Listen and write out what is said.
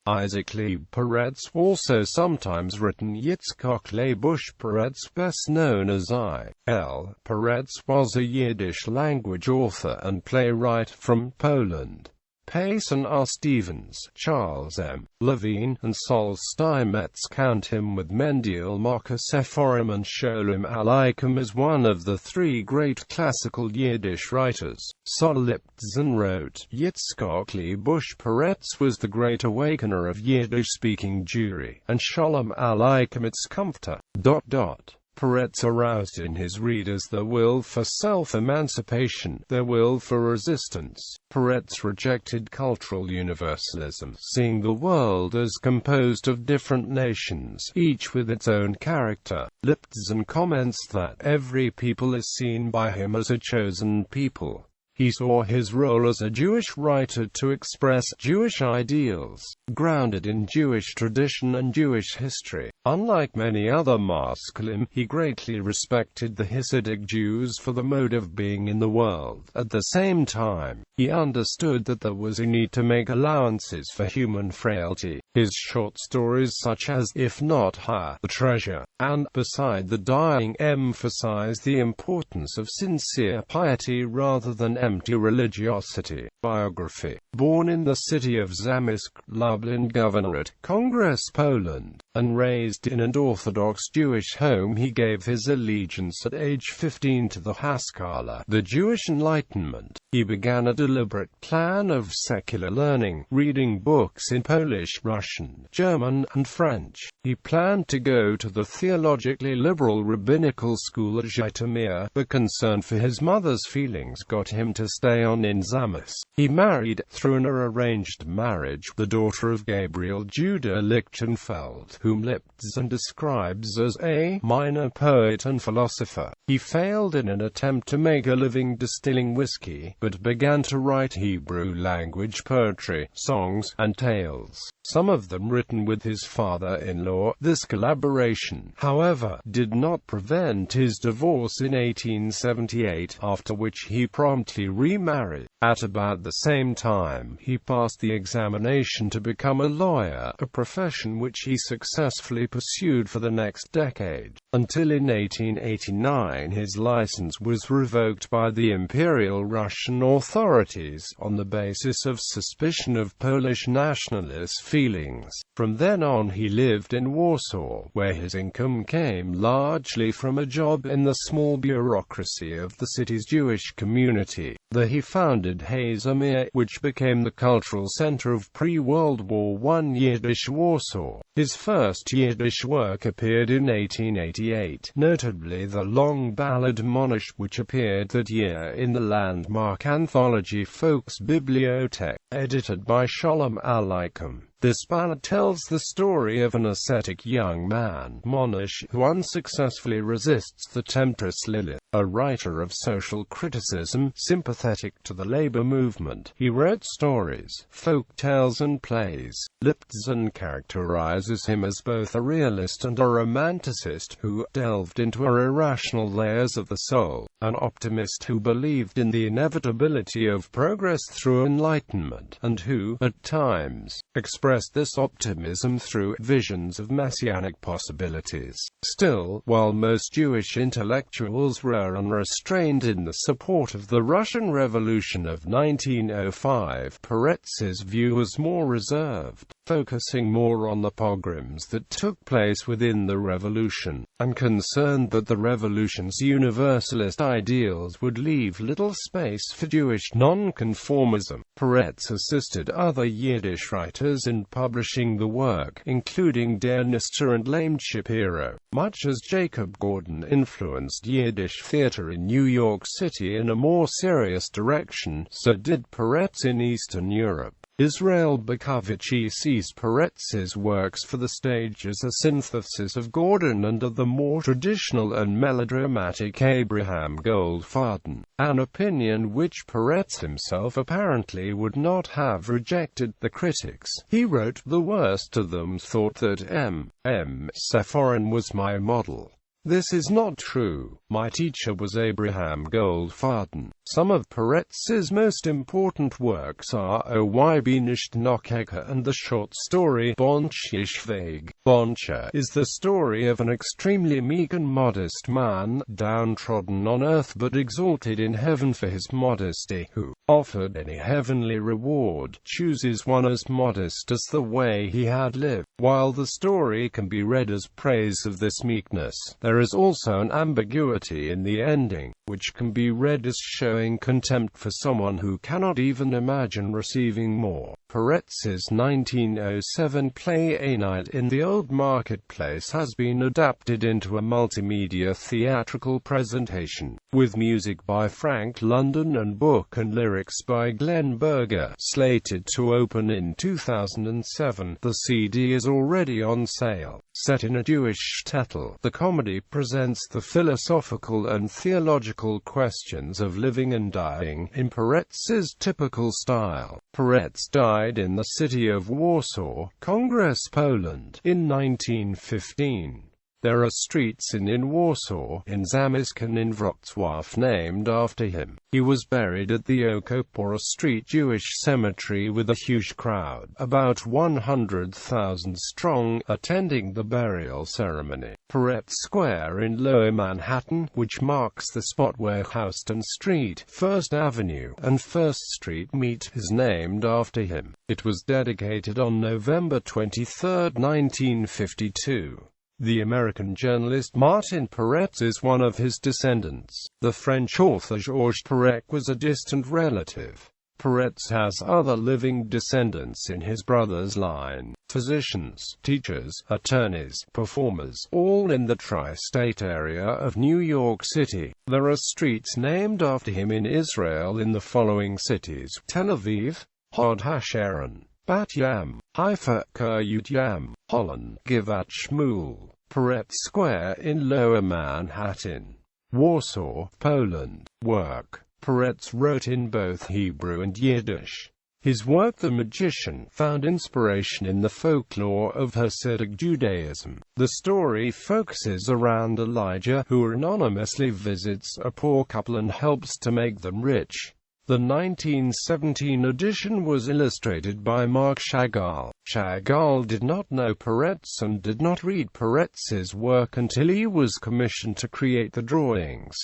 Isaac Leib Peretz, also sometimes written Yitskhok Leybush Peretz, best known as I.L.Peretz, was a Yiddish-language author and playwright from Poland.Payson R. Stevens, Charles M. Levine, and Sol Steinmetz count him with Mendel Mocha Sephorim and Sholem Aleichem as one of the three great classical Yiddish writers. Sol Liptzin wrote, Yitskok Leybush Peretz was the great awakener of Yiddish-speaking Jewry, and Sholem Aleichem its comforter. Peretz aroused in his readers the will for self-emancipation, their will for resistance. Peretz rejected cultural universalism, seeing the world as composed of different nations, each with its own character. Liptzin comments that every people is seen by him as a chosen people. He saw his role as a Jewish writer to express Jewish ideals, grounded in Jewish tradition and Jewish history. Unlike many other masculine, he greatly respected the Hasidic Jews for the mode of being in the world. At the same time, he understood that there was a need to make allowances for human frailty. His short stories such as If Not Her, The Treasure, and Beside the Dying emphasize the importance of sincere piety rather than empty religiosity. Biography. Born in the city of Zamysk, Lublin Governorate, Congress, Poland, and raised in an Orthodox Jewish home, he gave his allegiance at age 15 to the Haskalah, the Jewish Enlightenment. He began a deliberate plan of secular learning, reading books in Polish, Russian, German, and French. He planned to go to the theologically liberal rabbinical school at Zhytomyr. The concern for his mother's feelings got him to stay on in Zamysk. He married, through an arranged marriage, the daughter of Gabriel Judah Lichtenfeld, whom Liptzin describes as a minor poet and philosopher. He failed in an attempt to make a living distilling whiskey, but began to write Hebrew-language poetry, songs, and tales, some of them written with his father-in-law. This collaboration, however, did not prevent his divorce in 1878, after which he promptly remarried. At about the same time, he passed the examination to become a lawyer, a profession which he successfully pursued for the next decade, until in 1889 his license was revoked by the Imperial Russian authorities, on the basis of suspicion of Polish nationalist feelings. From then on he lived in Warsaw, where his income came largely from a job in the small bureaucracy of the city's Jewish community. There he founded Hazomir, which became the cultural center of pre-World War I Yiddish Warsaw. His first Yiddish work appeared in 1888, notably the long ballad Monash, which appeared that year in the landmark anthology Volksbibliothek, edited by Sholem Aleichem. This ballad tells the story of an ascetic young man, Monash, who unsuccessfully resists the temptress Lilith. A writer of social criticism, sympathetic to the labor movement, he wrote stories, folk tales and plays. Liptzin characterizes him as both a realist and a romanticist who delved into irrational layers of the soul, an optimist who believed in the inevitability of progress through enlightenment, and who, at times, expressed this optimism through visions of messianic possibilities. Still, while most Jewish intellectuals were unrestrained in the support of the Russian Revolution of 1905, Peretz's view was more reserved, focusing more on the pogroms that took place within the revolution, and concerned that the revolution's universalist ideals would leave little space for Jewish nonconformism. Peretz assisted other Yiddish writers in publishing the work, including Der Nister and Leib Shapiro. Much as Jacob Gordon influenced Yiddish theater in New York City in a more serious direction, so did Peretz in Eastern Europe. Israel Bakovici sees Peretz's works for the stage as a synthesis of Gordon and of the more traditional and melodramatic Abraham Goldfaden, an opinion which Peretz himself apparently would not have rejected. The critics, he wrote, the worst of them thought that M. Sephorin was my model. This is not true. My teacher was Abraham Goldfaden. Some of Peretz's most important works are O Why Be Nicht Nochege and the short story Bonche Schweig. Bonche is the story of an extremely meek and modest man, downtrodden on earth but exalted in heaven for his modesty, who, offered any heavenly reward, chooses one as modest as the way he had lived. While the story can be read as praise of this meekness, there is also an ambiguity in the ending, which can be read as showing contempt for someone who cannot even imagine receiving more. Peretz's 1907 play A Night in the Old Marketplace has been adapted into a multimedia theatrical presentation, with music by Frank London and book and lyrics by Glenn Berger. Slated to open in 2007, the CD is already on sale. Set in a Jewish shtetl, the comedy presents the philosophical and theological questions of living and dying in Peretz's typical style. Peretz died in the city of Warsaw, Congress, Poland, in 1915. There are streets in Warsaw, in Zamysk and in Wrocław named after him. He was buried at the Okop, or a street Jewish cemetery, with a huge crowd, about 100,000 strong, attending the burial ceremony. Peretz Square in Lower Manhattan, which marks the spot where Houston Street, First Avenue, and First Street meet, is named after him. It was dedicated on November 23, 1952. The American journalist Martin Peretz is one of his descendants. The French author Georges Perec was a distant relative. Peretz has other living descendants in his brother's line: physicians, teachers, attorneys, performers, all in the tri-state area of New York City. There are streets named after him in Israel in the following cities: Tel Aviv, Hod HaSharon, Bat Yam, Haifa, Kiryat Yam, Holland, Givat Shmuel. Peretz Square in Lower Manhattan, Warsaw, Poland. Work. Peretz wrote in both Hebrew and Yiddish. His work The Magician found inspiration in the folklore of Hasidic Judaism. The story focuses around Elijah, who anonymously visits a poor couple and helps to make them rich. The 1917 edition was illustrated by Marc Chagall. Chagall did not know Peretz and did not read Peretz's work until he was commissioned to create the drawings.